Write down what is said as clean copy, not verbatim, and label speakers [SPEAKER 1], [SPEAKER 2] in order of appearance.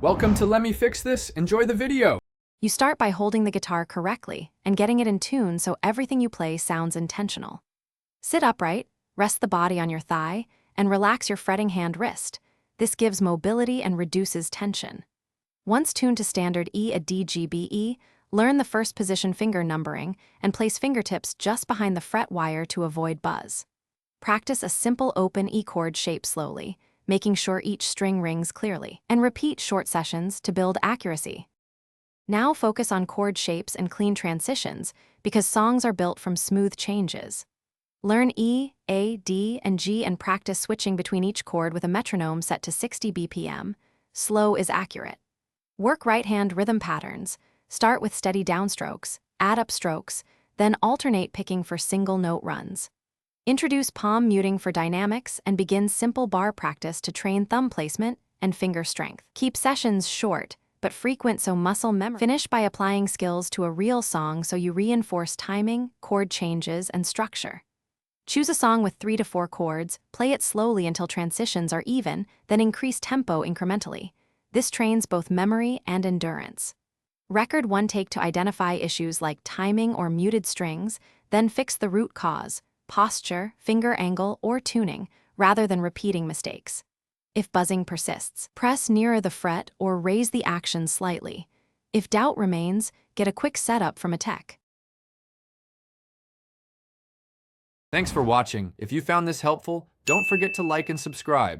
[SPEAKER 1] Welcome to Let Me Fix This. Enjoy the video.
[SPEAKER 2] You start by holding the guitar correctly and getting it in tune so everything you play sounds intentional. Sit upright, rest the body on your thigh, and relax your fretting hand wrist. This gives mobility and reduces tension. Once tuned to standard E a D G B E, learn the first position finger numbering and place fingertips just behind the fret wire to avoid buzz. Practice a simple open E chord shape slowly, making sure each string rings clearly, and repeat short sessions to build accuracy. Now focus on chord shapes and clean transitions because songs are built from smooth changes. Learn E, A, D, and G and practice switching between each chord with a metronome set to 60 BPM. Slow is accurate. Work right-hand rhythm patterns. Start with steady downstrokes, add upstrokes, then alternate picking for single-note runs. Introduce palm muting for dynamics and begin simple bar practice to train thumb placement and finger strength. Keep sessions short, but frequent so muscle memory. Finish by applying skills to a real song so you reinforce timing, chord changes, and structure. Choose a song with 3 to 4 chords, play it slowly until transitions are even, then increase tempo incrementally. This trains both memory and endurance. Record one take to identify issues like timing or muted strings, then fix the root cause, posture, finger angle, or tuning, rather than repeating mistakes. If buzzing persists, press nearer the fret or raise the action slightly. If doubt remains, get a quick setup from a tech.
[SPEAKER 1] Thanks for watching. If you found this helpful, don't forget to like and subscribe.